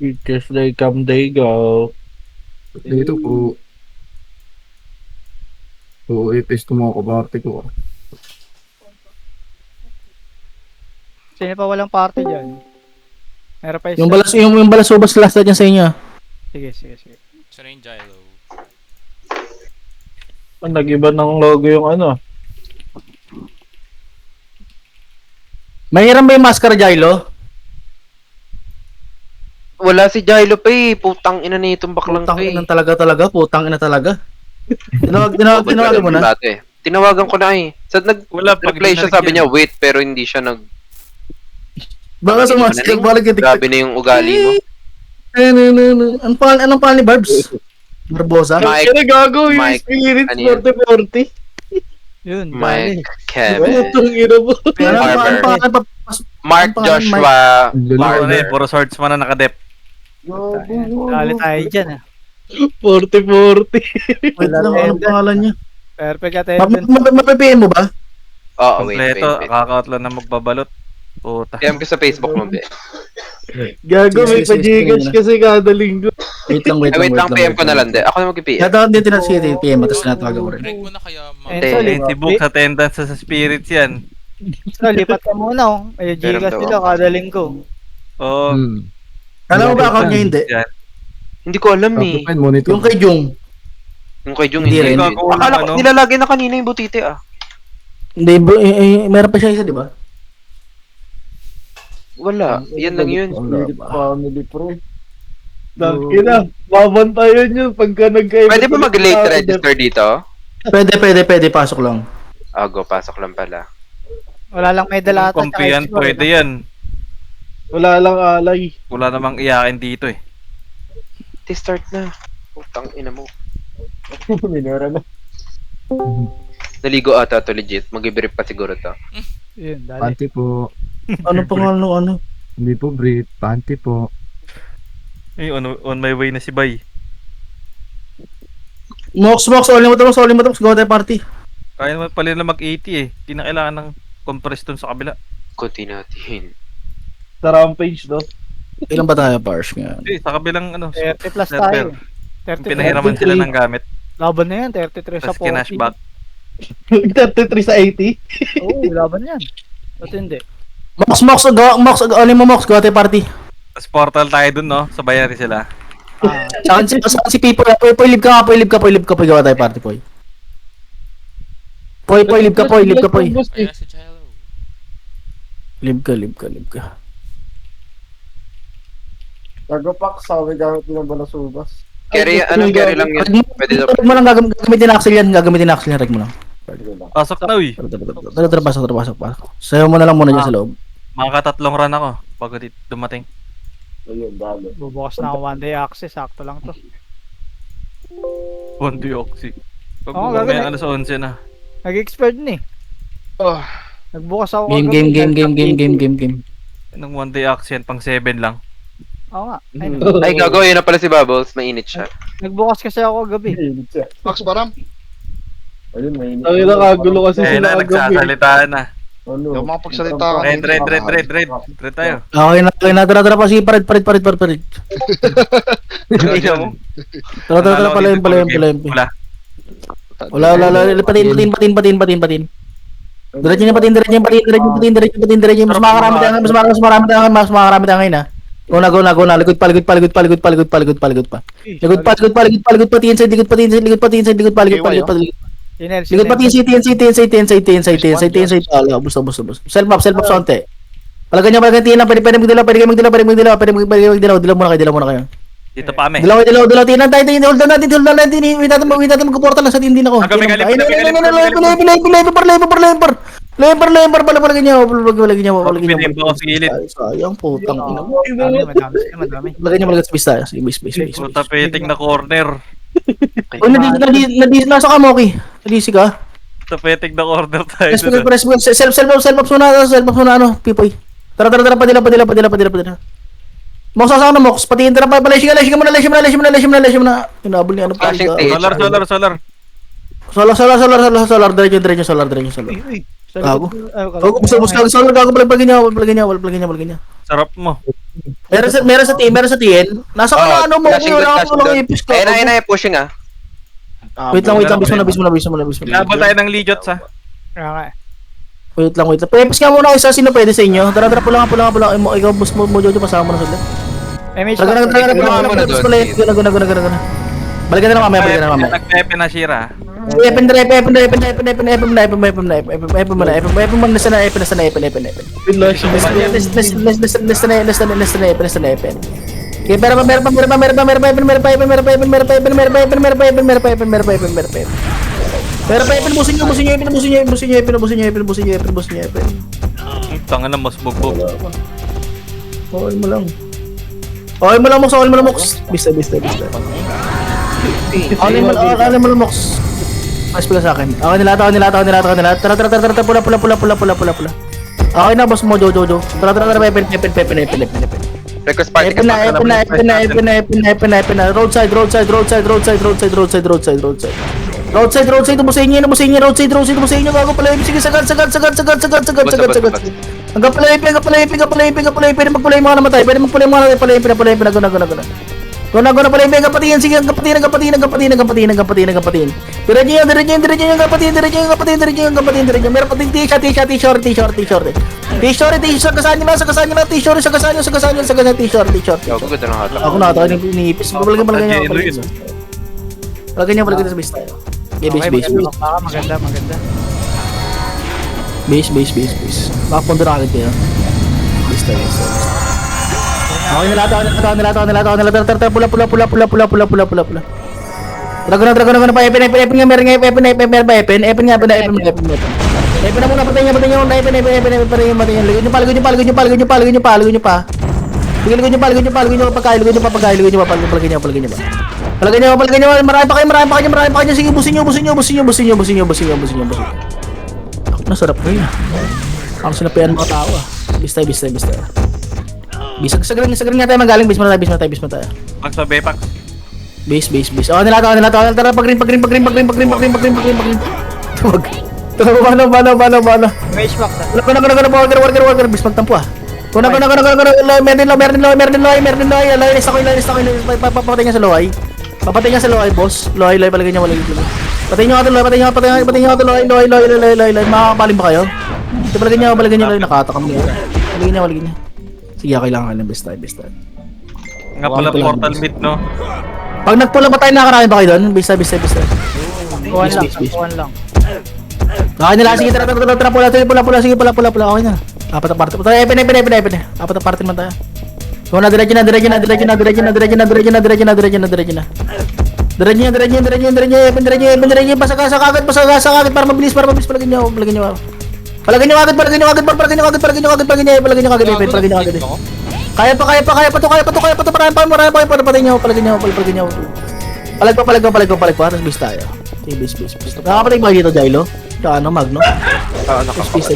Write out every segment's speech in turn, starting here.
Just they come, they go. Dito po. So, itis ko mga kabarte ko. Sino pa walang party dyan? Meron pa Yung balas ubas last na dyan sa inyo. Sige. Siya na yung Gylo. Nag-iba ng logo yung ano. Mahiram ba yung maskara, Jailo? Wala si Gylo pa eh. Putang ina na itong baklang Putang to eh. ina talaga. Putang ina talaga. Tinawagan mo na? Dati. Tinawagan ko na eh. Sa Wala, pag nag-reply siya, sabi niya wait, pero hindi siya nag... Baka sa maskara, balik yung Grabe na yung ugali mo. Anong pangalan ni Barbs? Barbosa? Mike, Kaya gago yung Mike, spirit ano yun? 40-40. Yun, Mike, Kevin, Putang ina mo. Barber. Anong pangalan pa? Mark Ang pangalan, Joshua, Ano Barber. eh, puro swords man na nakadep. dali tayo dyan ah. 40-40. Wait lang, anong pangalan niya? Perfect attendance. Mapipiin mo ba? Oo, wait. Kompleto, kakautlo na magbabalot. Puta. PM ko sa Facebook mo, be. Gago, may Sige, sige, pa-Gcash sige. kasi kada linggo. Wait lang. Wait lang, PM ko na lang, de. Ako na mag-PM. Natawag din tinatawag si PM, tapos tinatawagan ko rin. Break mo na kaya, Eh, ma'am. sorry. Si Book attendance sa spirits yan. So, lipat ka muna oh. Ay, Meron Gcash daw nila ako. kada linggo. Oo. Alam mo ba account niya hindi? Yan. Hindi ko alam eh. Open monitor. Yung kay Jung. Yung kay Jung, Hindi hindi. rin. Akala ko, nilalagay na kanina yung butite ah. Hindi, meron pa siya isa, di ba? Wala, yan lang yun. Family pro. Ina, babantayan yun pagka nagkaiba. Pwede ba mag-late register dito? Pwede, pasok lang. Go, pasok lang pala. Wala lang medal ata. Kung yan, pwede yan. Wala lang alay. Wala namang iyakin dito eh. Start na. Putang ina mo. Minura na. Naligo ata to legit. Mag-brief pa siguro to. Yun, dali. Panty po. Ano pangalan ng ano? Hindi po Brit. Panty po. Eh, on my way na si Bay. Mox, all mo tapos, gawa tayo party. Kaya naman pala na mag-80 eh. Di na kailangan ng compress dun sa kabila. Kunti natin. Sa rampage, no? Ilan ba tayo, Pars? Nga. Eh, sa kabilang ano. 30 plus server. tayo. 30 Pinahiraman sila ng gamit. Laban na yan, 33 sa Tapos kinashback. 33 sa 80. Oo, laban yan. Ba't hindi? Mox, alin mo Mox, gawa tayo party. Tapos portal tayo dun, no? Sabayan rin sila. Ah, Saan si Pipo? Poy, live ka, gawa tayo party, Poy. Poy, live ka. Kaya si Gylo. Live ka. Tagapak, sabi gamit ng balasubas. Carry, anong carry lang yun? Pwede daw. Reg mo lang, gagamitin na Axel yan, reg mo lang. Pasok na, uy. Tara, pasok. Sayo mo na lang muna dyan sa loob. Makakatatlong run ako pag dumating. Ayun, dalo. bubukas na ako one day access, sakto lang to. Bondi Oxy. Pag Oo, mamaya gagawin. alas 11 na. Nag-expired na eh. Oh, Nagbukas ako Game. Nung one day action, pang 7 lang. Oo nga. Ay, ay gago, yun na pala si Bubbles. Mainit siya. nagbukas kasi ako gabi. Max Baram, Ayun, mainit. Ang ina kagulo kasi Eh sila na, kagabi. nagsasalita na. Ano? yung mga pagsalita ka. Red. Red tayo. Okay na, tara, sige, parid. Ina mo. Tara, palayin. Wala. Wala, patin. Diretso niya patin. Mas makakarami tayo ngayon, ha. Go na, likod pa. Likod pa, inside, likod pa, Tinel, likod pa, inside, ala, bus. Self up, sonte. Palagyan niya, tina, pwede magdilaw muna kayo. Dito pa kami. Dilaw, tina, tayo, hold on natin, wait natin magportal lang sa tindin ako. Galing. Lemper, palagyan niya, Pinim ko sa gilid. sayang, putang ina mo. madami. Lagyan niya malagay sa bista, sige, base. Puta peting na corner. Oh, nasa ka, Moki. Nadisi ka. Puta peting na corner tayo. Press, self up muna, ano, Pipoy. Tara, padila. Mox, sasama na, Mox. Patiin, tara, leshi ka muna. Inabol niya, ano pa. Flashing tape. Solar. Diretso, solar. Gago. Gago, gusto solar, gago, plug niya. Sarap mo. Meron sa TN. Nasa ka na ano mo, flashing doon, wala flashing ka lang doon. ipis ko. Ayun na, pushing ah. Wait lang, bis mo na. Laban tayo ng Legiot sa. Okay. Wait lang. Ipis nga muna isa, sino pwede sa inyo? Tara, pula. Ikaw, boss mo, Jojo, pasama mo na sila. Image Talaga, lang. Balikan na lang mamaya. Nag-pepe na Shira. Epen mo na. Okay, meron pa Epen, busin nyo. Tanga na mas bugbog. Okay mo lang, Mox. Bista. Okay mo lang, Mox. Mas pala sa akin. Okay, nilata. Tara. Pula. Okay na, boss mo, Jojo. Tara, Epen. Request party Epen na. Roadside. Tubusin niyo. Gago pala. Sige, sagad. Hanggang pala. Pwede magpalay mga namatay. Pwede palay. Guna pala yung kapatiin. Sige, ang kapatiin. Diretso yung kapatiin. Meron pa ting t-shirt. Kasahan nyo na. T-shirt. Ako ganda ng hatak. Ako na, iniipis. Palagyan nyo. Palagyan nyo sa base tayo. Base. Maganda. Base. Makapunto na agad kayo. Base tayo. Okay, nilata. Pula. Dragon na pa. Epen nga, meron nga. Epen nga. Epen na muna, patayin nyo. Epen. Ligod nyo pa. Ligod nyo pa. Palagyan nyo. Marami pa kayo. Sige, busin nyo. Nasarap kayo. Ang sinapian mga tao ah. Bista. Sagran nga tayo magaling. Bis mo na tayo. Pax sa Bepax. Base. Oh, nilata. Tara, pag-green. Tuwag. Bano. Image box. Worker. Bis magtampo ah. Meron loy. List ako. Papatay niya sa loy, boss. Loy, palagay niya. Patay niyo ato loy. Makakapaling ba kayo? Ito palagay niya loy. Nakatakam niya. Palagay niya. Sige, kailangan ng best time. Nga pala portal mid no. Pag nagpula ba tayo nakarami ba kayo doon? Bista. One lang. Okay nila, sige, tara, pula. Sige, pula. Okay na. Apat na party. Epen. Apat na party man tayo. Kung na, diretso na. Epen, pasagasa agad para mabilis, palagin nyo. Palagin nyo agad. Kaya pa to. Marami pa. Palagin nyo. Palag pa. Tapos bis tayo. Okay, bis. Nakakapalig ba dito, Jailo? Ano, Magno? Bis.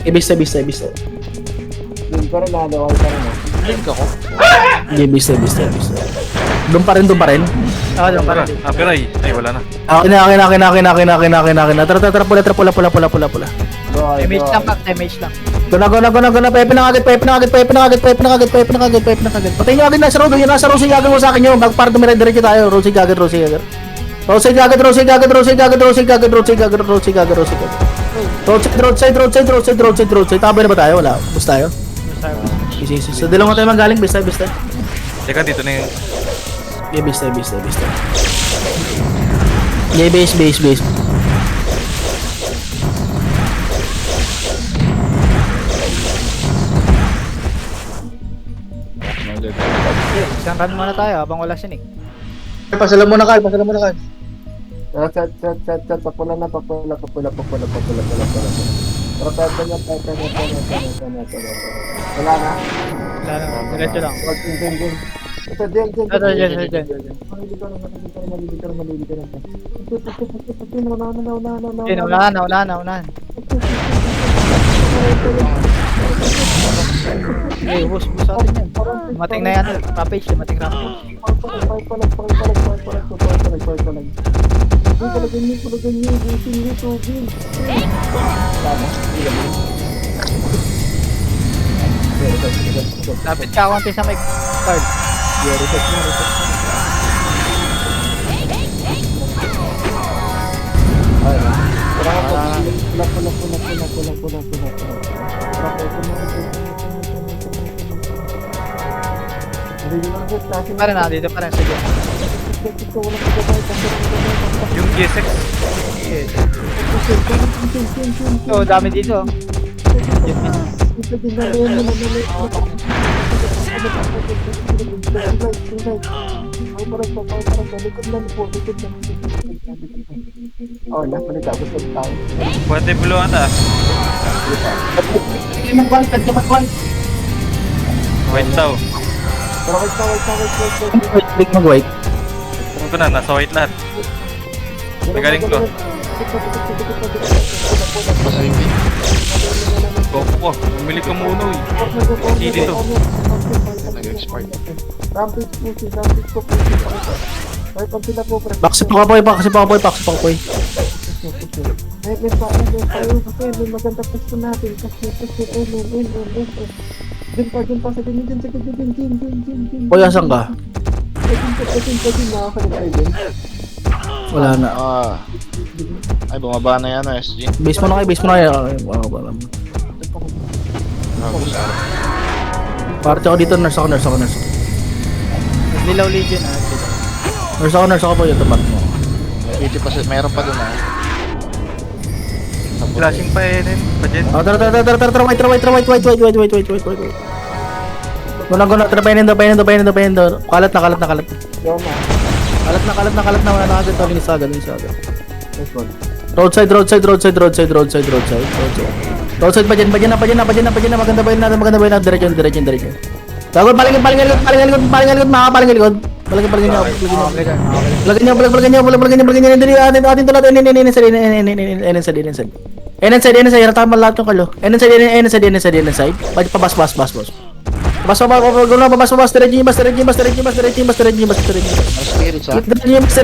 Bis. Hindi pa rin nalawal ka rin. Hindi, bis. Doon pa rin. Doon pa rin. Piray. Ay, wala na. Okay na. Tara, pula. Image lang, Pax. Image lang. Guna. Pepe na agad. Patay nyo agad, nasa road si gagawin mo sa akin nyo. Para dumiretso tayo. Road si gagawin. Roadside. Tama na ba tayo? Wala. Bus tayo? Sige. So, dalawang tayo magaling. Bista. Teka, dito na yung... Yeah, bista. Yeah, base. Isang run muna tayo habang wala sinig. Pasalam mo na kayo. Set. Papula na. Tara, pepe niya. Wala na. Diretso lang. Wag, din. Ito, din. Diyan. Malili ka na. Unahan. Okay, bus atin yan. Mating na yan. Rampage. Palagyan niyo. Busin niyo, tubig. Tama. Lapit ka konti sa mic. Card. Para na, dito pa rin. Sige. Yung GSX. So, dami dito. Oh, nakulit ako sa tao. Pwede buluan ata. White daw. Pero wait. Click mag-white. Ito na, nasa white lahat. Nagaling ko. Goku ko. Bumili ka muna eh. Hindi to. Nag-expired. Rampage po. Ay, pag sila po, pre. Paksi pa kapoy, paksi pa kapoy, paksi pa kapoy. May maganda pwesto natin. Kasi, Din pa, sa ganyan, din. Koy, asan ka? Din, nakakalit din. Wala na. Ay, bumaba na yan, SG. Base mo na kayo, base mo na kayo. Okay, wala mo. Party ako dito, nurse ako. Dilaw Legion ah. Nurse ako po yung tapat mo. 80%, meron pa dun Flashing pa eh. Pa-jet. Oh, tara, white. Guna, trapainin do. Kalat na. Yoma. Kalat na, wala na agad, linis agad. Next one. Roadside. Roadside pa dyan, maganda ba yun natin, diretso. Tago, paling likod, makapaling likod. Palagyan niyo. Palagyan niyo, atin to lahat, NSide, natama lahat yung kalo. NSide. Pabas. Bas, diretso niyo, bas. Spirits ha? Diretso niyo, bas.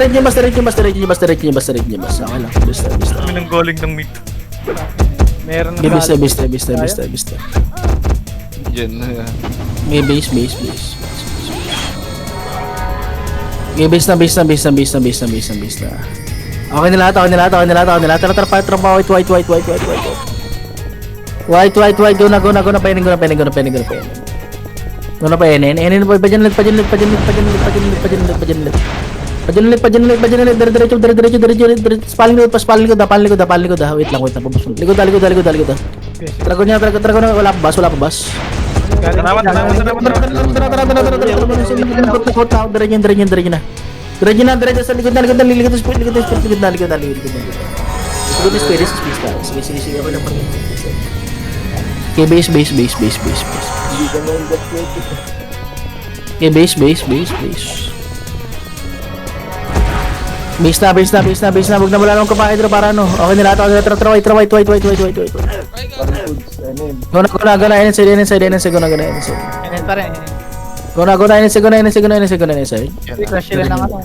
Okay lang, basta. Kami ng galing ng mid. Meron na Bista. Diyan. May base. Okay, base na. Okay na lahat. Tara, white. White, go na, painin. Guna pa enin po, pajan ulit. Diretso. Paspalin likod. Wait lang, pabos. Likod. Trago niya, wala pa bas. Tanawan. Diretso sa likod na. Likod space. Sige, ako lang. Okay, base. Hindi ka na yung gas plate. Okay, base. Base na. Huwag na wala nang kapakit para ano. Okay nila ito. Tara, white. Parang foods. Ano yun? Guna, NSide. Enen pa rin. Guna, NSide. Crash sila ng ano.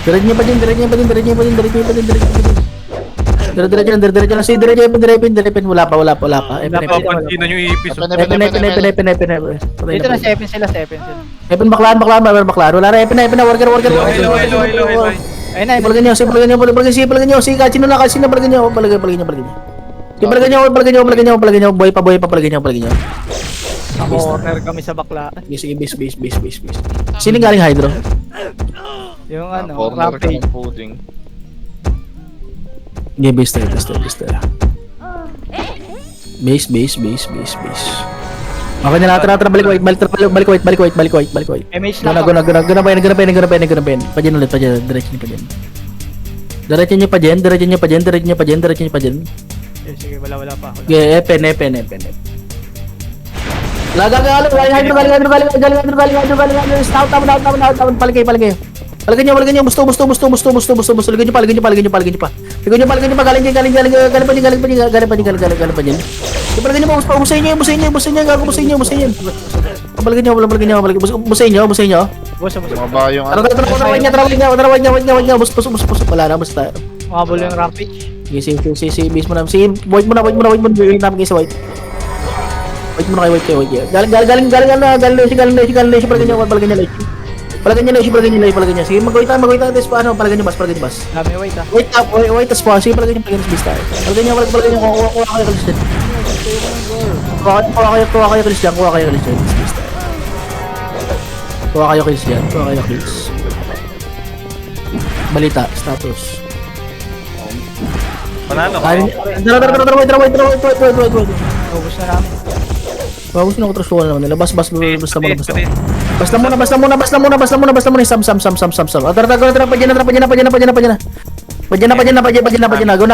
Diretso niya pa din. Diretso na. Sige, diretso. Wala pa. Napapansinan yung ipis. Dito na sa Epen sila. Epen, baklaan. Wala na, Epen na. Worker. Hello. Ayun na, Palagyan niyo. Sige, sino na. Palagyan niyo. Palagyan niyo. Boy pa. Palagyan niyo. ako order kami sa bakla. Sige, base. Sino galing Hydro? Yung ano, Corner ka Rampage. ng pudding. Yeah, base tayo. Base. Okay na lahat, tara, balik white. MH lang Guna pa yan. Pajin ulit, diretso niyo pa dyan. Sige, wala pa ako. Yeah, epen. Galing Hydro. Stop, paligay. Palagyan niyo, busto. Ligod niyo pa. Galing pa dyan. Palagyan niyo, busayin niyo. Palagyan niyo. Busayin niyo. Boss. Bumaba yung Tara, white niya. Bus. Wala na, basta. Mabul yung Rampage. Sige, base mo na. Sige, white mo na. Yung namin kayo sa white. Wait muna kayo, wait kayo. Galing Leshi, palagay niya. Sige, mag-wait tayo, tapos paano, palagay niyo, bas. Dami wait ah. Wait, tas pa, sige, palagay niyo, bis tayo. Palagay niyo, kuha kayo kalis dyan. Kuha kayo kalis dyan, bis tayo. Kuha kayo kalis. Balita, status. Panalo. Tara, wait. Ubus na namin. Bagus na ako trust ko naman nila. Basta muna. Patit. Sam. Tara, pa dyan na. Go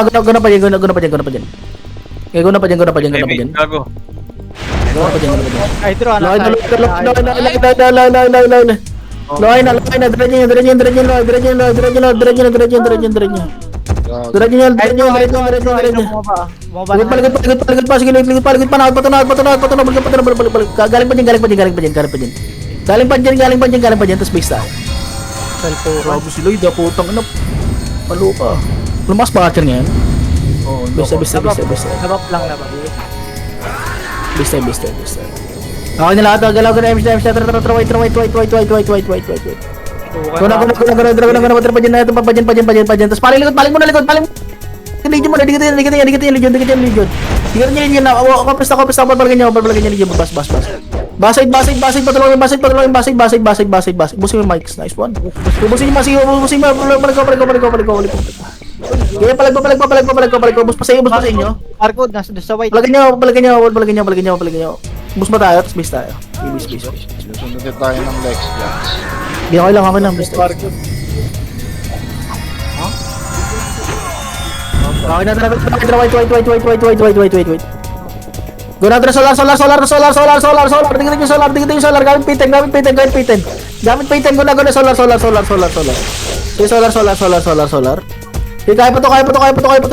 na pa dyan. Ay, draw na. Loy na, diretso niya. Paligid pa, sige, paligid pa, naagad pa, balik. Galing pa dyan, tas base tayo. Grabe si Lloyd, putang ina. Palo ka. Lumas ba ka ngayon? Oo, Basta. Nabap lang. Basta. Okay na lahat, galaw ka na, wait. Guna, pa dyan, tas paling likod. Legion mo na, dikit yan, Legion. Dikit yan, Legion na, kapista, palagay niya, Legion, bas. Basay, patulungin, busin mo yung mics, nice one. Busin mo, balik ko. Kaya palag pa, bus pa sa inyo. Barcode, nasa sa white. Palagay niyo. Bus ba tayo, tapos base tayo. Base. Sundutin tayo ng Lex Blacks. Hindi, okay lang, base tayo. Okay na, tara, wait. Guna, tara, solar. Dikit yung solar, gamit piten. Gamit piten, guna, solar. Sige, solar. Sige, kaya pa to,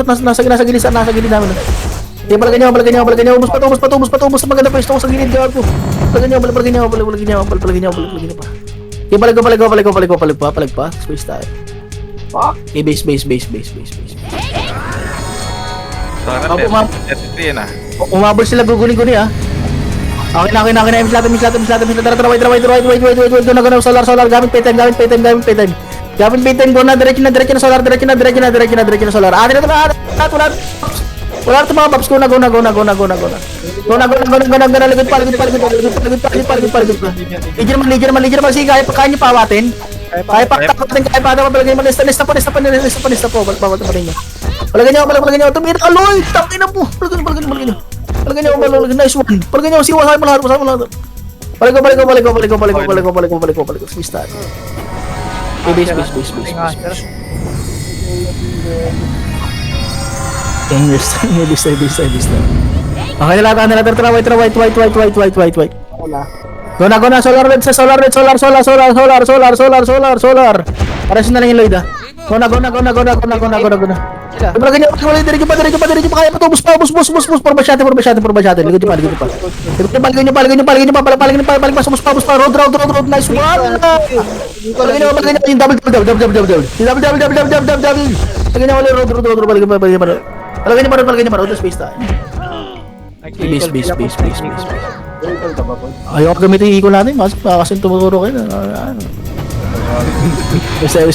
nasa gilid namin. Sige, palagay niyo, ubus pa, maganda pwesto ko sa gilid, gago. Palagay niyo pa. Sige, palag pa, space tayo. Okay, base. Sana Opo, ma'am. yan ah. Umabol sila, guguli ah. Okay na, miss latin. Tara, wait. Guna, solar, gamit peten. Guna, diretso na solar. Wala ito mga babs, guna. Ligod pa. Legion naman, sige, kaya niyo pawatin. Kaya pa, palagay mo, lista po, bawal pa rin niya. Palagay niyo, tumira ka, Lloyd, tangin na po. Palagay niyo, nice one. Palagay niyo, siwasahin mo lahat. Balik, space tayo. Base. Base. Okay na lahat, tara, wait. Guna, solar. Pares na lang yung Lloyd ah. Guna. Palagay niyo, diretso pa, kaya pa to, bus pa, probashate. Ligod niyo pa. Palagay niyo pa, bus pa, road, nice one. Palagay niyo, yung double. Palagay niyo, road. Palagay niyo, road, space tayo. Base. Ayaw gamitin yung equal natin, kasi tumuturo kayo. Basta. Wait.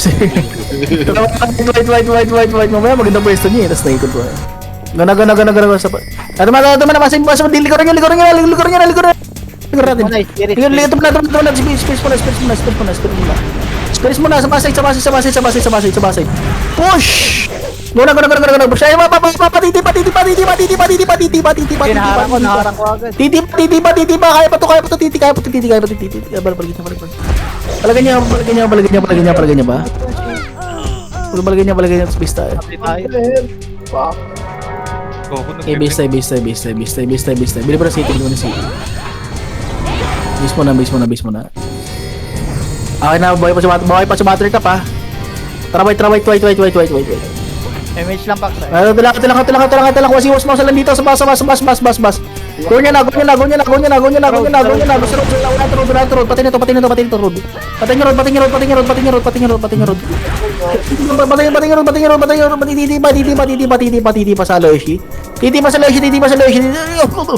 Mamaya magandang pwesto niya, tapos naikot ko. Gana. Ano naman, likuran niya. Space muna, sa basay. Push! Guna. Siya yung patiti. Naharang ko agad. Titipa, kaya pa to, titi. Balik. Palagay niya ba? Palagay niya, space tayo. Okay, base tayo. Bili pa na city, Base muna. Okay na, bahay pa sumatry ka pa. Tara, wait. MH lang, Pax. Tilang. Wasiwas mo sa lang dito, sa bas. Go niya na. Basta road. Pati na to, road. Pati niya road. Titipa sa Loishi.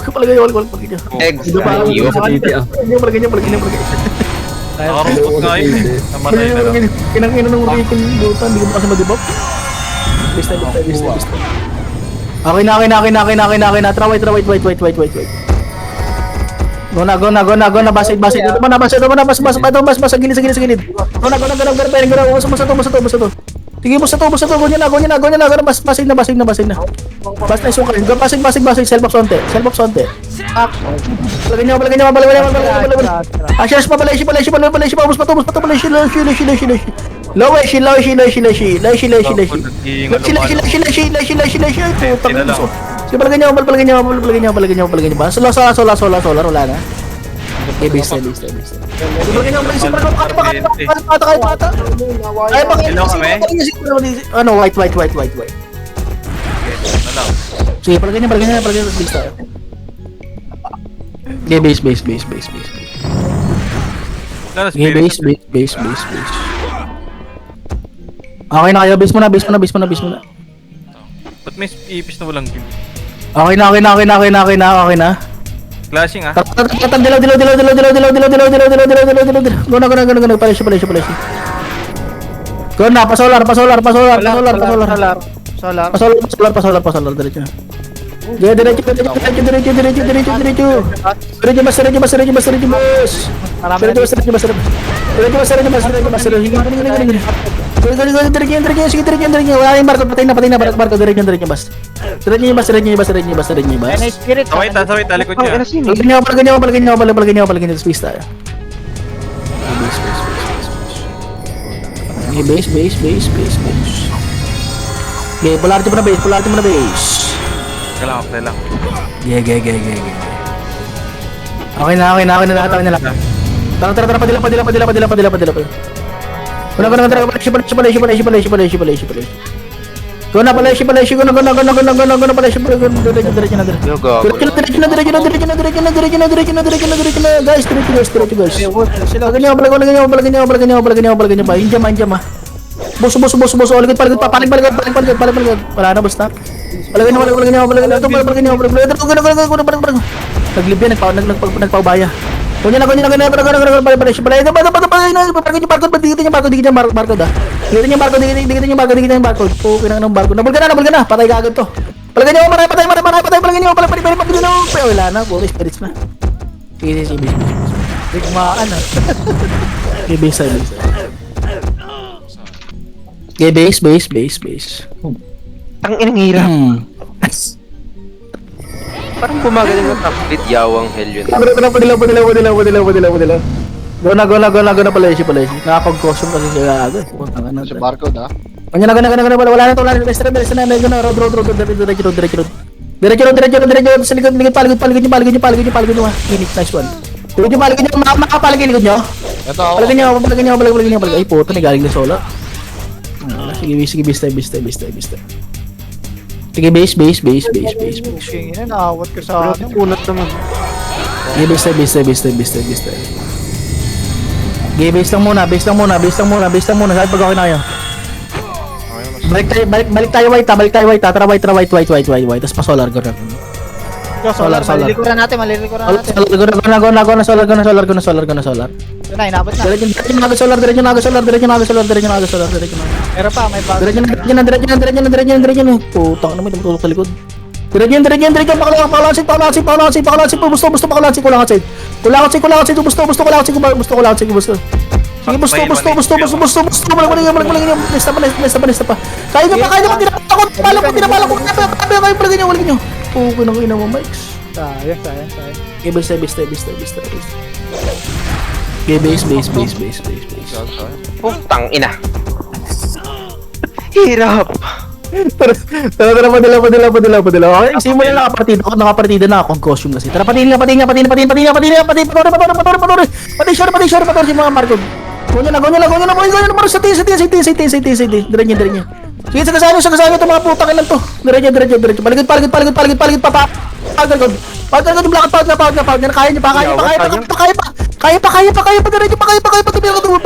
Palagay niyo. Eggs. Ito pa Ayun. ako sa titi ah. Palagay niyo. Nakarumpot nga yun eh. Namatay na lang. Kinang-ina ng Hurricane Luta, hindi ko pa kasi mag-debug. Basta. Okay na. Tara, wait. Go na. Basit. Ito mo na, bas. Gilid. Go na. Basta to. Sige, basta to. Go niya na. Basit na. Basta na sungkal. Go, basit. Self-box onte. Palagay niyo. Ashes pa, palay. Ubus pa to. Lowish. Palagay niyo. Solar. Wala na. Okay, base. Palagay niyo. Pata. Ay, Hello kami? Ano, white. Okay, na lang. Sige, palagay niyo. Base tayo. Okay, base. Wala na Okay, spirit. base. Okay na kayo, base mo na. Ba't may ipis na walang game? Okay na. Clashing ah. Dilaw. Go na. Palashi. Go na, pa-solar. Solar. Diretso. Diretso. Wala yung barko, patay na. Barko, diretso, bas. Saway, talikod niya. Palagay niyo, space tayo. Okay, base. Okay, polarity mo na base. Kailangan play lang. Okay na, nakatawa na lang. Tara, padila. Go na, palashi. Go na, palashi. Diretso na. Guys. Palagay niyo ba? Injam ah. Bus. Palig. Wala na, basta. Palagay niyo. Naglib yan, nagpaubaya. Kunya na. Palagay niyo, barko. Okay na ng barko. Nabulga na. Patay ka agad to. Palagay niyo, maray. Palagay niyo. Wala na, puro spirits na. Sige. Bigmaan ah. Okay, base. Okay, base. Ang inang hirap. Parang gumagaling ng top speed, yawang hell yun. Padila. Go na palashi. Nakapag-costume kasi siya agad. Puntang ano. Sa barcode ha. Kanya na. Wala na to. Rest na. Road. Diretso. Sa likod niyo. Paligid niyo. Init, nice one. Paligid niyo. Makapaligid likod niyo. Ito ako. Paligid niyo. Ay, puto, may galing na solar. Sige, base tayo. Sige, base. King ina, naawat ka sa ano. Punot naman. Sige, base tayo. Sige, base lang muna. Saan pag okay na kayo? Balik tayo white. Tara, white. Tapos pa solar. Go Solar. Malilikuran natin. Solar. Yun na, inabot na. Diretso solar. Meron pa, may bago. Diretso na. Putang na, may tumutulog sa likod. Diretso. Pakalansik. Busto. Kulangansik. Busto. Sige, busto. Basta pa. Kaya nyo pa. Pinapala ko. Palagay nyo. Okay na ina mo, Mikes. Sayang. Okay, base. Okay, base. Putang ina. Hirap. Tara, padila. Okay, simulan na nakapartida na ako. Costume kasi. Tara, patin. Pati short si mga Marco. Go nyo na, boy. Sa tin. Diretso. Sige, sagasaan nyo itong mga putang ilan to. Diretso. Paligid, papa. Pagkagod yung black out, pagod na. Kaya nyo pa. Kaya pa. Diretso pa.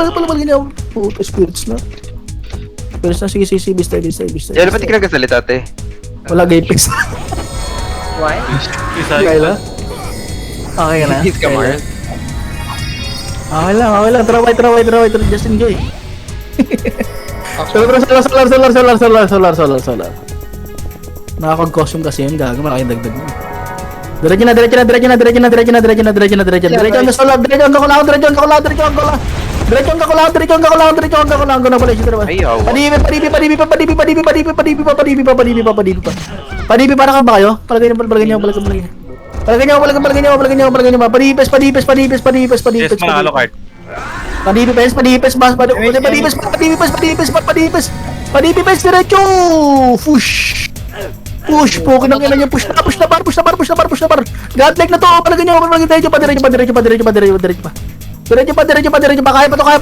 Paligid nyo. Puto, spirits na. Sige, bis tayo. Yan, ba't di ka nagkasalita, te? Wala gapix. Isa. Kaya okay ka na? Hit ka, Mars. Okay lang. Tara, just enjoy. Solar. Nakakag-costume kasi yun, gago, malaking dagdag mo. Diretso na. Diretso hanggang solar, diretso hanggang kulang. Guna pala siya, diba? Ay, awa. Padibi, para ka ba kayo? Palagay niyo. Padipes. Yes, mga Alucard. Padipes, diretso! Push, pokin ang ina niya, push na bar. Godlike na to, palagay niyo, diretso pa. Kaya pa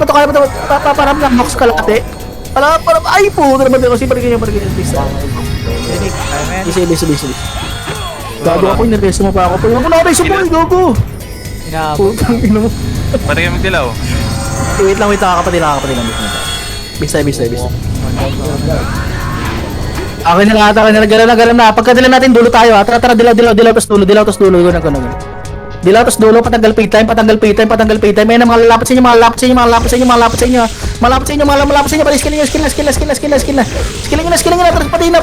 to. Parang lang, box kalate. Parang, ay po, kasi palagay niyo, bisa. Gago ako, nireso mo pa ako. Huwag mo na reso mo, gago. Putang ina mo. Pwede kayo magdilaw. Wait lang, kakapatid lang. Bisa. Okay na lang, galam na. Pagkadala natin, dulo tayo ha. Tara, dilaw, tas dulo. Dilaw, tas dulo, patanggal pay time. May na mga lalapit sa inyo, malapit sa inyo. Pati skilling nyo. Tapos patiin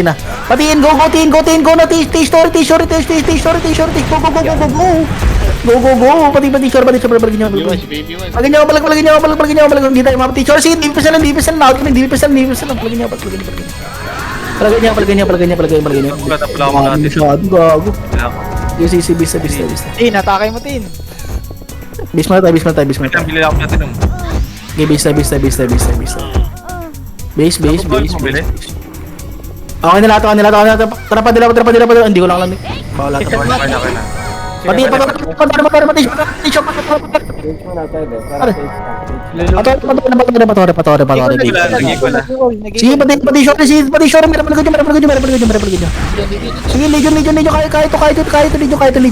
na. Patiin, go na. T-story. Go. Pati sure, balik nyo. Palagin nyo. Hindi tayo mapati. Sure, sige, DPS na lang. Palagin nyo. Wala ako natin. Masyado, gago. Bisa. Tin, atake mo, Tin. Bis mo tayo. Bili ako natin ng... Okay, base. Bili. Okay na lahat. Tara pa, dilaw. Hindi ko lang alam. Bawala to. Okay na. Pati, sige, pati short, meron nyo. Sige, legion,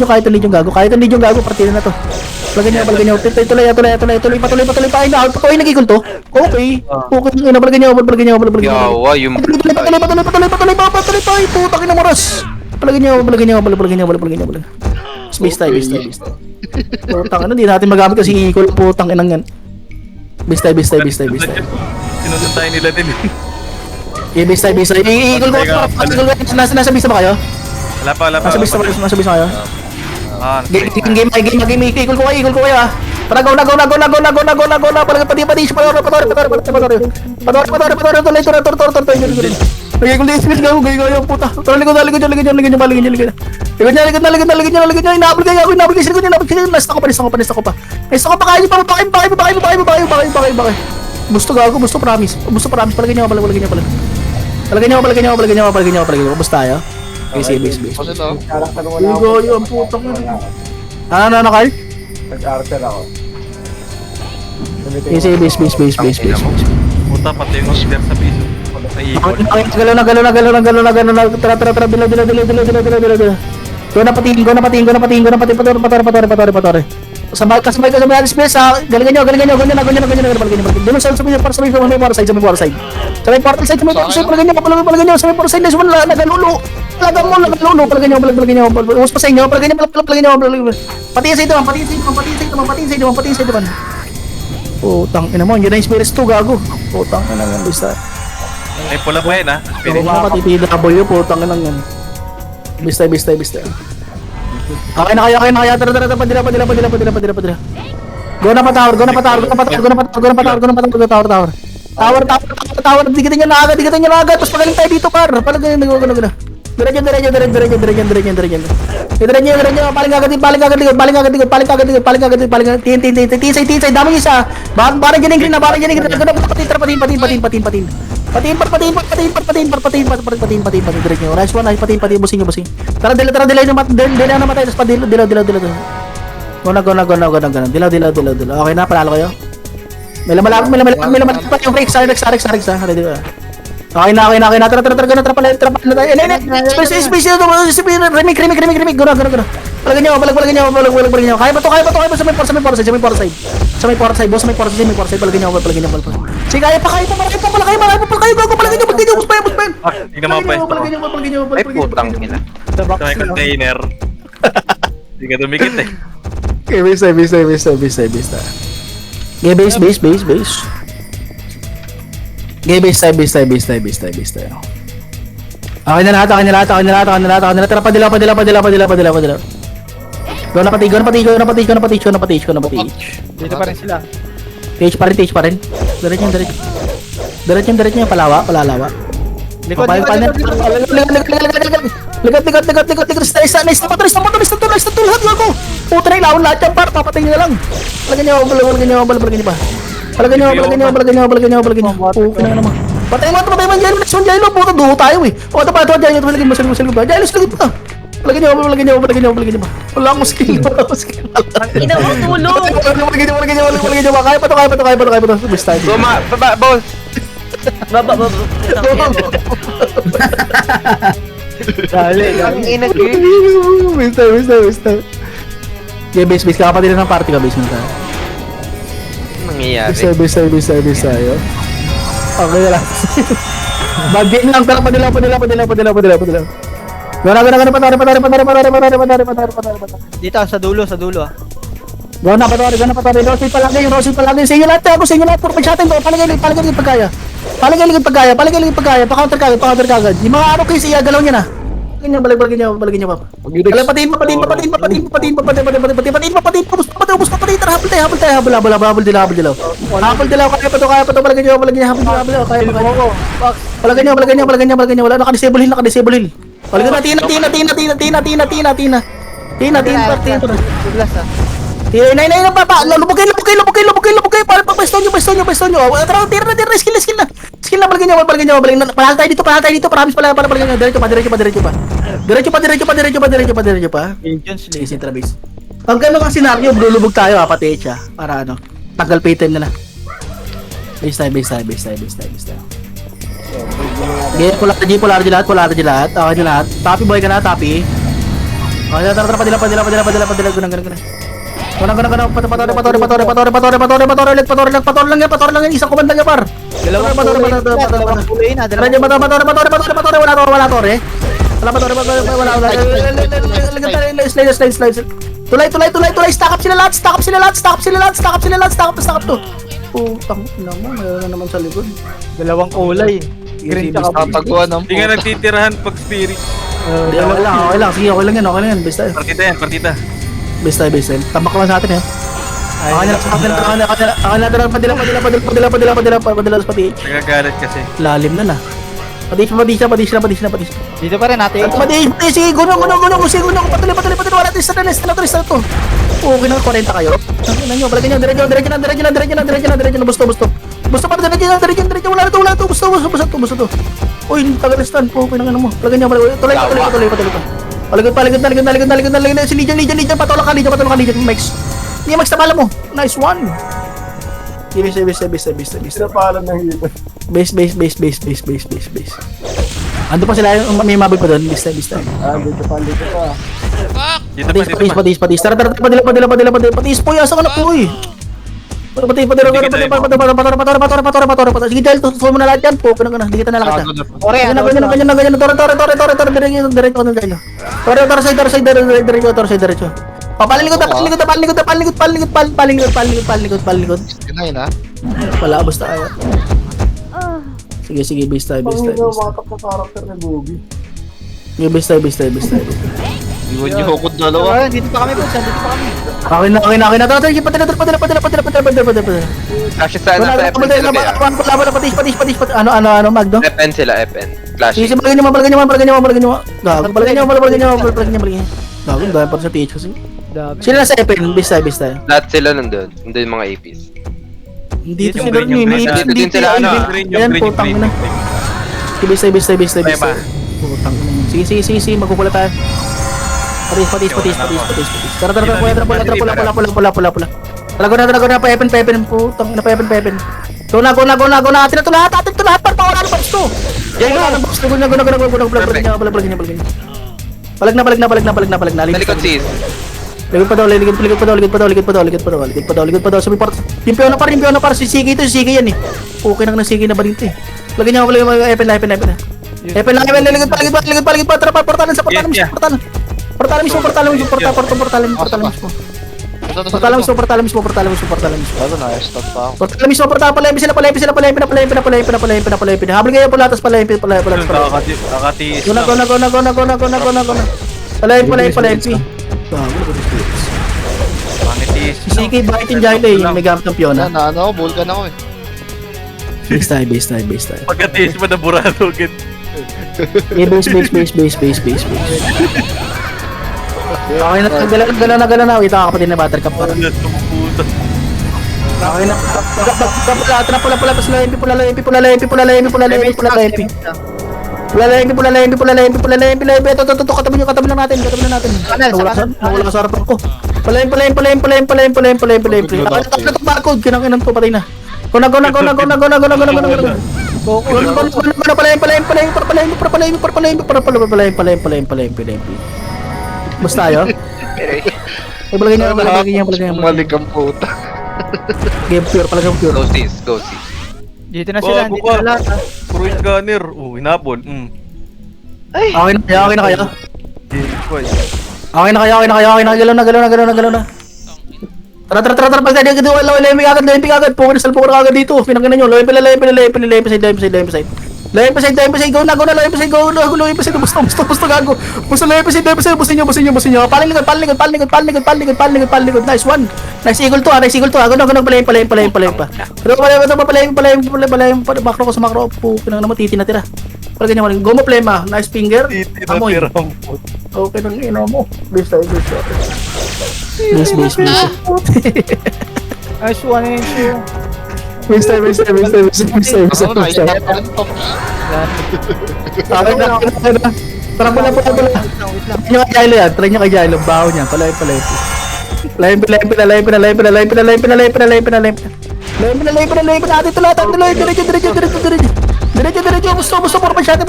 kahit legion gago, partida na to. Palagay nyo, tuloy pa, ay nagigol to. Okay, palagay nyo. Yawa, yung... Patuloy pa, putang ina mo, Ros. Palagay nyo. Base tayo. Putang ina, di natin magamit kasi equal, putang inang yan. Base tayo. Sinunod tayo nila din. Base tayo. I-equal ko. Nasa base na ba kayo? Wala pa. Nasa base na kayo? Game, equal ko kayo ah. Para go na. Pati, Lagay ko din gago, gago puta. Talikod niya. Inaabol kayo, nasta ko pa. Kaya pa. Gusto promise. Palagay niyo. Gusto tayo. Okay, base. Kasi to, Gago yung putang ina. Ano, Carl? Nag-archer ako. Base. Puta, pati yung share sa piso. Naiikot. Galaw na. Tara, dilaw. Go na patiin. Kasabay ka sa space ha. Galingan nyo. Ganyan. Doon sa may para side. Sa may para side. Palagay nyo. Sa may para side. Nagalulo. Palagay nyo. Ubus pa sa inyo. Palagay nyo. Patiin sa ito man. Putang ina mo. Yun na yung spirits to, gago. Putang ina nga. Basta. Ay, pula pa yan ha. Oo nga, pati PW, putang ina nga. Basta. Okay na kaya. Tara. Padila. Go na pa tower. Tower. Dikitin nyo na agad. Tapos pagaling tayo dito, par. Palagay nyo. Diretso. Paling agad. Tinsay. Dami nyo isa. Parang dyan yung green na. Patiin. Diretso. Nice one. Patiin. Busing. Tara, dila na matay. Tapos dila. Go na. Dilaw. Okay na, panalo kayo. May lamalapit pa yung Rex, Rex, ready ba? Okay na, tara, trapa na tayo. Space, remake, guna. Palagyan nyo, kaya ba to, sa may port side, boss, sa may port side, palagyan nyo. Sige, kaya pa, marami pa pala kayo, gago, palagyan nyo, bus pa yan. Hindi na mapwesto. Palagyan nyo. Ay, putang ina. Sa box Sa may na. container. Hindi ka dumikit eh. Okay, base tayo. Okay, base tayo. Okay na lahat. Tara, padila. Go na pati. Dito pa rin sila. Tage pa rin. Diretso yung palalawa. Likod. Ligat. Nice na lahat lago. Puta na ilawan lahat yan, par. Papatayin nyo lang. Palagyan nyo pa. Palagyan nyo. Puta na naman. Patay mo, Jailo. Next one, Jailo. Puta, duho tayo eh. O, ito pa, Jailo. Palagyan mo, ba? Jailo, saligid pa. Palagyan nyo pa. Wala akong skill. Ina mo, tulog! Palagyan nyo pa. Kaya pa to. Basta tayo. Guma, baba, boss. Baba. Dali. Ang ina, Chris. Basta. Okay, base. Kakapatid ng party ka, base mo tayo. Nangyayari. Bisa yun. Okay na lang. Bagay lang, tara, padila. Gana, patari. Dito, sa dulo ah. Gana, patari. Rosil palagi. Sa inyo lahat. Puro pag-shotin to. Palagay pagkaya. Pa-counter kagad. Yung mga araw kayo siya, galaw niya na. Balagin niyo pa. Patiin pa. Ubus pa. Habol tayo. Habol dilaw. Kaya pa to. Balagin niyo. Kaya pa. Balagin niyo. Wala, naka-disable hill. Balagin na, tina. Tina. Douglas ah. Tina, papa. Lubugay. Para pa-pwesto nyo. Tara, tira na. Skill na, balagin nyo. Palahal tayo dito. Promise pala, balagin nyo. Diretso pa. Diretso pa. Agents Sige, si Travis. Pag gano'n kang senaryo, lulubog tayo, pati siya. Para tagal pay time na. Base time. Game, pular lahat. Okay na lahat. Tapi boy ka na, tapi. Okay, tara, padila. Guna. Patore lang yan. Isang kumanda niya, par. Dalawang kulay na. Wala tore. Slide. Tulay. Stack up sila lahat. Putang naman, mayroon naman sa likod. Dalawang kulay. Green tsaka Tataguan ng Hindi nga nagtitirahan pag spirit. Okay lang. Sige, okay lang yan. Basta. Partita. Basta. Tambak lang sa atin eh. Padila sa pati. Nagagalit kasi. Lalim na. Pati siya. Dito pa rin natin. Sige, gunong. Patuloy. Wala, tista na to. Okay na, 40 kayo. Nyo, balagin nyo, diretso na, busto pa, diretso, wala na to, busto to. Uy, tagal na stand po, pinangan mo. Balagin nyo, tuloy. Paligod, si Legion, patulak ka, Legion, Max. Hindi, Max, tabala mo. Nice one. Base. Pinapalan ng hito. Base. Ando pa sila, may mabig pa doon, base time. Dito pa. Patis. Tara, patis po, asa ka na po eh. Patis. Sige, dahil tutuloy mo na lahat yan po, kanang di kita na lahat na. Ganyan, tore, diretso. Paligod. Kinay na. Wala, basta ayaw. Sige, base tayo. Matak sa character ni Bobby. Yung base tayo. Iwan niyo ako dalawa. Dito pa kami. Okay na. Tara, padala. Flash sana sa FN sila kaya. Patis. Ano, Magdo? FN sila, FN. Flash. Sige, balagin nyo. Gago, balagin nyo. Gago, dahil pa sa TH kasi. Sila nasa FN, base tayo. Lahat sila nandun. Nandun yung mga APs. Dito Yung sila green, yung green. Dito din sila, ano, Ayan, putang ina. Base tayo. Putang ina. Sige, magpupula tayo. Patis. Tara, pula. Talago na, pa-epen, putang ina, pa-epen. Go na, atin na to lahat, para pawala ng box to. Yan na, box to, go na, balag niya. Palag na, Talikod sis. Ligod pa daw, sabi part. Yung piona par, si Sige yan eh. Okay nang nasigi na ba dito eh. Lagyan niya, epen na. Ligod pa, tara, portalan mismo. Portalan mismo. Bago na, stop pa ako. Portalan mismo, palaympin sila. Habol kayo po latas palaympin. Kakatiis Go na. Palaympin. Kakatiis Si Sige, bakit yung Jailo eh, yung may gamit ng piona. Na ano, Vulcan ako eh. Base tayo. Pagkatiis mo na burado agad. Base. Okay na, gala na. Wait, kapatid na battery cap para. Tumuputo. Okay na. Pula lempi. Ito, katabi lang natin. Nawala sa harapan ko. Palayin. Barcode, kinang to, patay na. Go na. Palayin. Basta tayo? Palagay niya. Malik ang puta. Game pure. Go sis. Dito na sila, dito na lahat. Puro yung gunner. Hinapon. Okay na kayo? G-Squad. Okay na kayo. Galaw na. Tara. Pag tayo dito, lempi agad. Pukin na salpo ko na agad dito. Pinangganan nyo. Lempi side. Lempi side. Go na. Lempi side. Basta gago. Basta lempi side. Busin nyo. Paling likod. Nice one. Nice eagle to. Go na. Palayin pa. Pero palayin. Makro ko sa makro. Pukin na naman. Titi na tira. Pag ganyan. Go mo plema. Nice finger. Amoy. Okay nang ino mo. Base. Ay, suwan na yun siya. Base. Ako na, stop pa rin to. Okay na. Tara pala. Try nyo kay Jailo. Baho niya. Palayin. Layin pa. Ate tuloy. Diretso. Gusto. Puro masyado.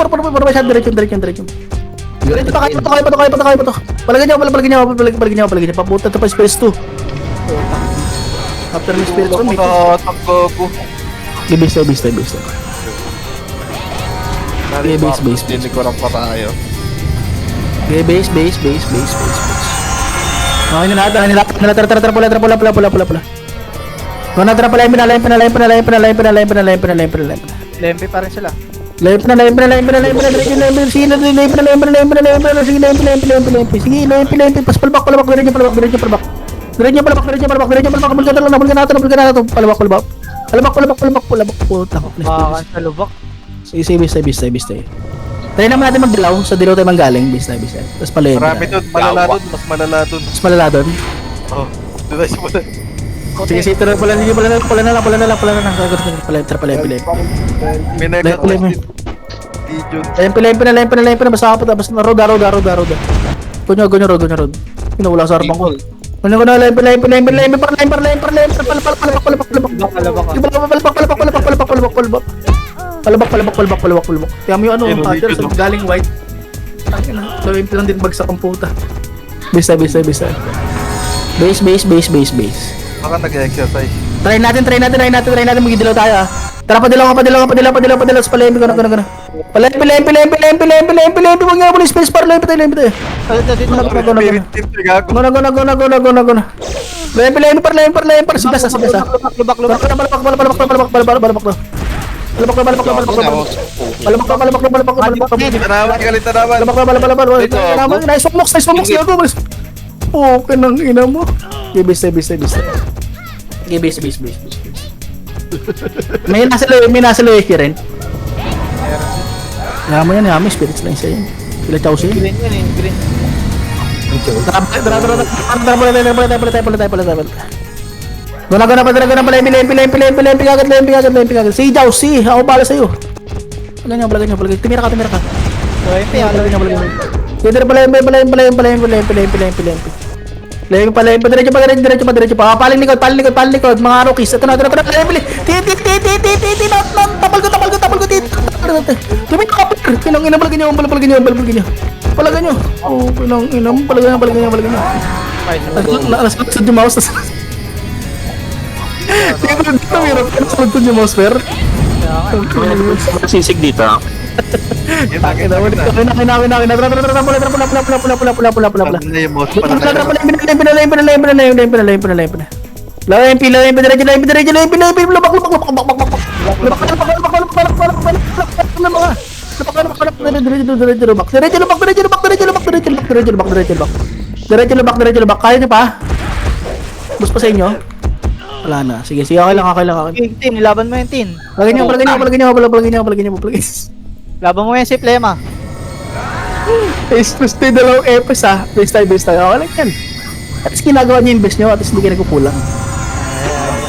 Diretso. Patakay pa to. Palagyan niyo. Papunta to pa space 2. After ng spirit room, Takbo ko. base. Dinig ko lang pa tayo. Base. Okay na lahat. Tara. Pula. Kung natara pala, pinalayin. Lempi pa rin sila. Sige, pas palbak. Diretso palbak. Puta ko. Baka sa lubak. Sige, base. Try naman natin magdilaw. Sa dilaw tayo manggaling. Base. Tapos palayin. Marami doon. Mas malala doon. Mas malala doon. Oh. Doon tayo simula. Sige, tara pala na. Palayin. May nagka-question. Dijon. Layin pa. Basta kapot. Basta road. Gonyo road. Pinawala sa harapan ko. Layin palpak. Kaya mo yung ano, Hunter, sa galing white. Lawin lang din bagsak ang puta. Base. Baka nag-exercise. Try natin, magidilaw tayo ah. Tara, padilaw ka, sa palayim ko na. Palayim, wag nga mo ng space para layim tayo. Spirit team siya gago. Guna. Layim para sibasa. Lubak. Tanawan. Nice walk, okay nang ina mo. Base. May nasa loy rin. Yaman spirits lang isa yan. Pila chow siya. Green yan eh, green. Tara. Guna palayim kagad. Si Jaw, ako bala sa'yo. Palagay niyo. Tumira ka. Lempi, Palayim. Layo pa, diretso pa. Paling likod, mga rookies. Ito na. Tapal ko. Tumit ka, pinang ina, palagin nyo. Oh, pinang ina, palagin nyo. Nasunod yung mouse. Dito, meron ka nasunod yung mouse, per. Sisig dito. Akin na. Pula. Na yung mouse pa Diretso lubak. Kaya niyo pa? Bus pa sa inyo? Wala na. Sige, okay lang. Tin, ilaban mo yung tin. Palagin niyo. Laban mo yung si Plema. Stay dalawang epis ha. Base tayo. Okay lang yan. At least ginagawa niyo yung best nyo. At least hindi ka nagkukulang.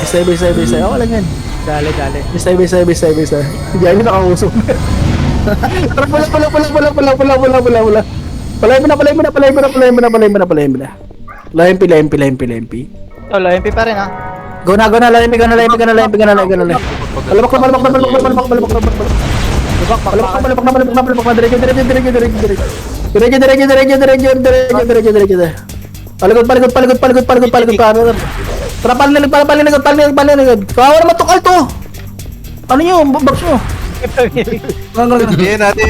Base tayo. Okay lang yan. Dali. Base tayo. Hindi ako nakausap. Tara, pula. Palayin mo na. Lempi. Oh, lo, MP pa rin ha. Go na. Lempi. Palabak. Diretso. Paligod. Tara, paligod. Kawawa naman tukal to. Ano nyo? Box nyo. Hindi natin.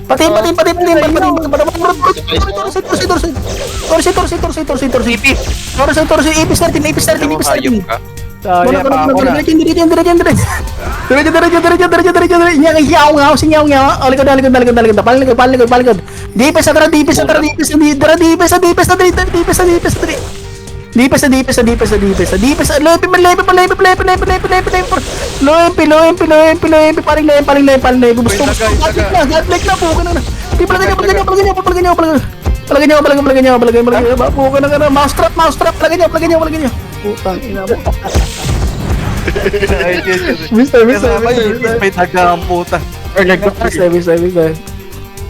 Patin. Torsi. Ipis natin. Sorry, pa ako na. Paligod. Dipes. Putang ina mo. Mister. May taga ang puta.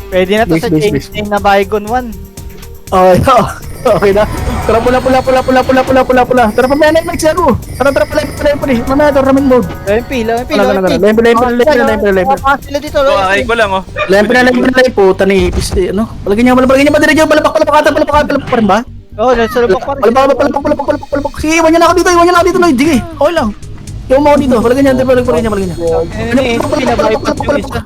Pwede na to sa Base. chain na Bygone 1. Okay na. Tara, pula. Tara, pamaya na yung Max ako. Tara, pala. Mamaya ito, ramen mode. MP. Lempi. Sila dito, So, ay ko lang oh. Lempi, puta ni Ipis. Ano? Palagyan niya, madiretso, palpak pa rin ba? Oh, let's look pa rin. Palpak. Sige, iwan niya na ako dito, Lloyd. Sige, okay lang. Yung mo dito, palagyan niya. Palagyan niya. Pinabayad pa. Palpak.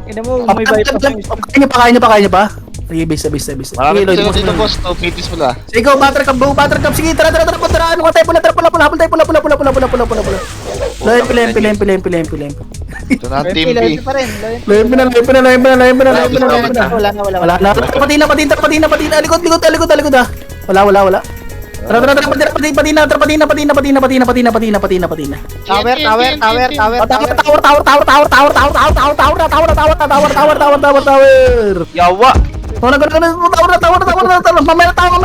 Ina mo, may bypass yung isa. Kaya niya pa. Sige, base. Marami Lloyd, dito boss. No, pitis mo lang. sige, go, buttercup. Sige, tara. Ano ka tayo? Pula. Lempi. Ito na team B. MP pa rin. Lempi na. Wala na. Wala. Patina. Likod ah. Wala. Tara. Patina. Tower. Yawa! Tower. Mamaya tower.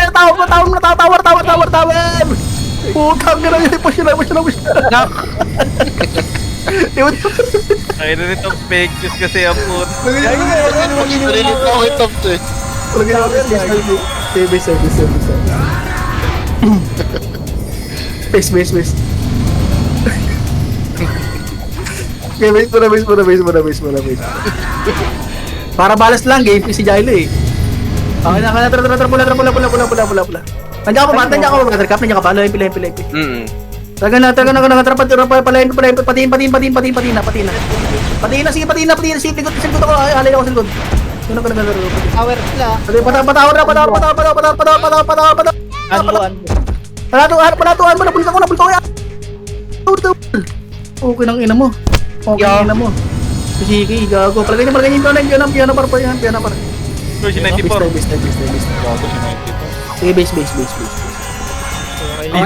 Putang ina niya, push na. Ay na nitong fake news kasi ang puta. Narinig ko ako top to eh. Base. Okay, base muna. Para balas lang, game si Jailo eh. Okay na, tara, pula. Nandiyan ka ba, Buttercup? Nandiyan ka ba? Lempi. Taga na, patin. Sige, patin. Sige, likod ako, alay ako sa likod. Tower sila. Patawar. Palatuan mo, napulta ko. Okay nang ina mo. Sige, gago. Palagay niyo, piano par. So, si 94. Sige, base. Hindi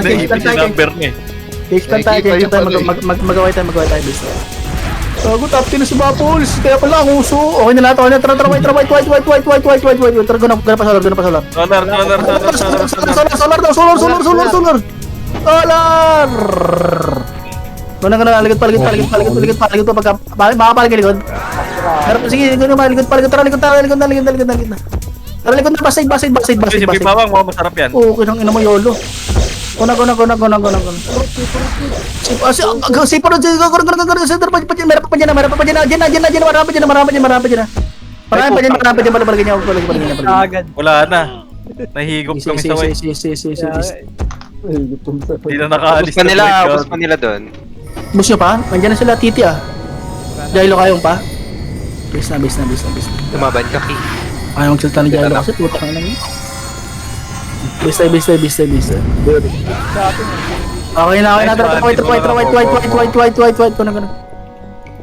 na yung number niya eh. Base plan tayo, magawa tayo base. Gago, top 10 na si Bapols. Kaya pala, ang uso. Okay na lahat. Tara, white. Tara, gana pa solar. Solar. Solar. Paligid pa. Baka paligid likod. Harap, sige, likod na, likod na. Tara, likod na, backside. Kasi may bawang, wow, masarap yan. Oo, kinang ina mo, YOLO. Kuna. Agad. Wala na. Nahigop kami sa way. Hindi na nakaalis. Ubus pa nila doon. Bus nyo pa? Nandiyan na sila, Titi ah. Jailo kayong pa? Base na. Lumaban ka, Ki. Ayaw magsalita ni Jailo kasi puta ka lang yun. Base tayo. Okay na. Tara, white.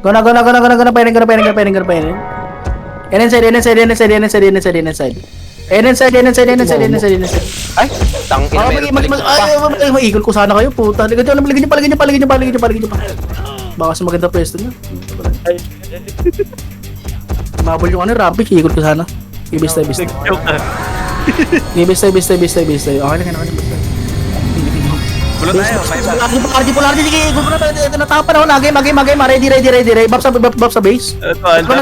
Guna. Painin. Inside. Ay, tangin na Maigol ko sana kayo, puta. Paligid nyo pa. Baka sa maganda pwesto nyo. Mabol yung rampage, igol ko sana. Ibis tayo. Joke na. Ibis tayo. Okay lang. Bulo tayo. May Polarity, sige, igol ko na. Natapan ako na, game. Ready. Buff sa base. Ito, Alda.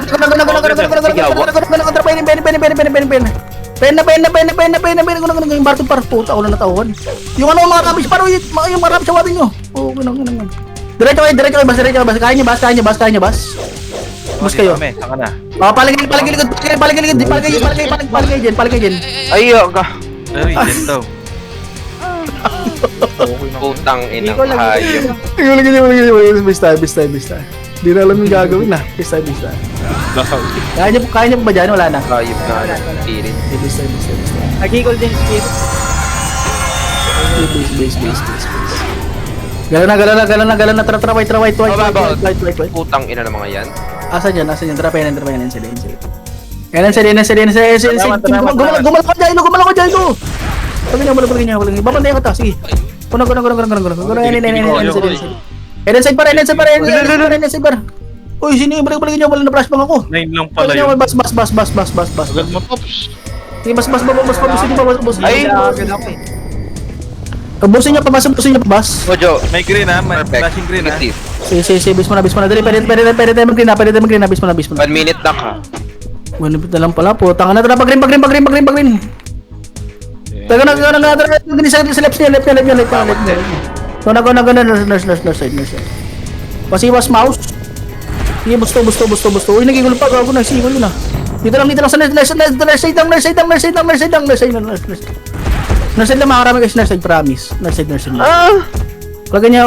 Pen na, yung barto para puta, ako na natawan. Yung mga rapish, parang yung mga rapish sa watin nyo. Oo, ganun. Diretso kayo, bas. Kaya nyo, bas. Bus kayo. Kami, saka na. Paligid. Paligid dyan. Ay, ka. Ay, dito. Putang inang hayop. Bis tayo. Di na alam yung gagawin na. Bis tayo. Kaya nyo ba dyan? Wala na. Hayop na pilit. Bis tayo. Nag-eagle din spirit. Base. Galan na. Tara, white. Putang ina ng mga yan. Asan yan? Tara, penin. Gumalang ko, Jailo. Pagin niya. Babantay ka ta, sige. Kuna. Side para. Uy, sino yung balik niya? Wala na flashbang ako. 9 lang pala yun. Bas. Agad mo, Pops. Sige, bas. Ay! Busin niya pa, bas. Mojo, May green ha, may perfect. flashing green ha. Negative. Sige, bis mo na. Dali, pwede tayo mag-green na, bis mo na. 1 minute na ka. Manipit na lang pala po. Tanga na, tara, pag-green. Taga na, sa left niya. Nurse side. Pasiwas mouse. Sige, busto. Uy, nagigul pa, gago na, sigol yun ah. Dito lang sa nurse side lang. Nurse side lang, makarami kasi nurse side, promise. Nurse side. Palagay niya.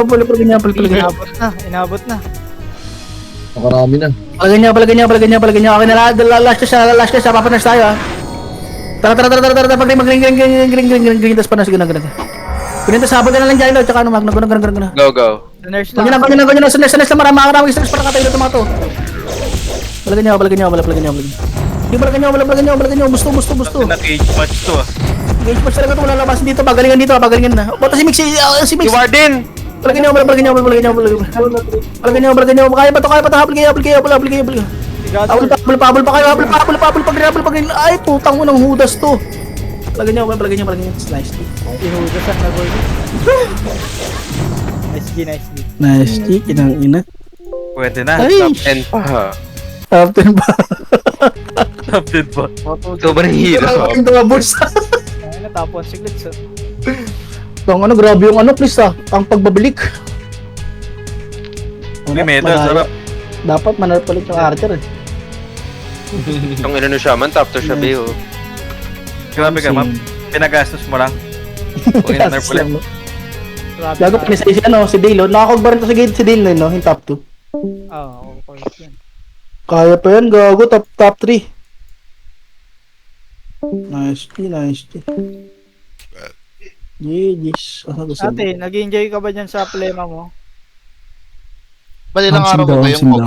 Inabot na. Makarami na. Palagay niya. Okay na, last class, papanurse tayo ah. Tara, pag-green, tas panas, gana. Pinita sabag ka na lang dyan, tsaka ano, gana. Go. Nurse lang. Ganyan, sa nurse lang, maraming stress para katayo na tomato. Palagay niya. Gusto. Na-cage match to ah. Engage match talaga ito, wala labasan dito, pagalingan na. Bota si Mix. Si Warden! Palagay niya. Kaya pa to, habol kayo. Habol pa. Ay, putang mo ng hudas to. Palagay niya. Nice. Ihudasan na gol. Nice G, inang ina. Pwede na. Ay, Top 10 pa ha. after ba? Update pa. Sobrang hirap. Ito nga, boss. Ay, natapon si Glitz. Grabe yung please ah. Ang pagbabalik. May medal, sarap. Dapat manarpalit yung Archer eh. Ang ina siya man, top to siya, Beo. Grabe ka, ma'am. Pinagastos mo lang. Kung ina-nerf ulit. Gago pa si si Dale. Nakakagba rin to sa gate si Dale no, yung top 2. Okay yan. Kaya pa yan, gago, top 3. Nice. GG's. Ate, nag-enjoy ka ba dyan sa plema mo? Bali lang araw ko ba yung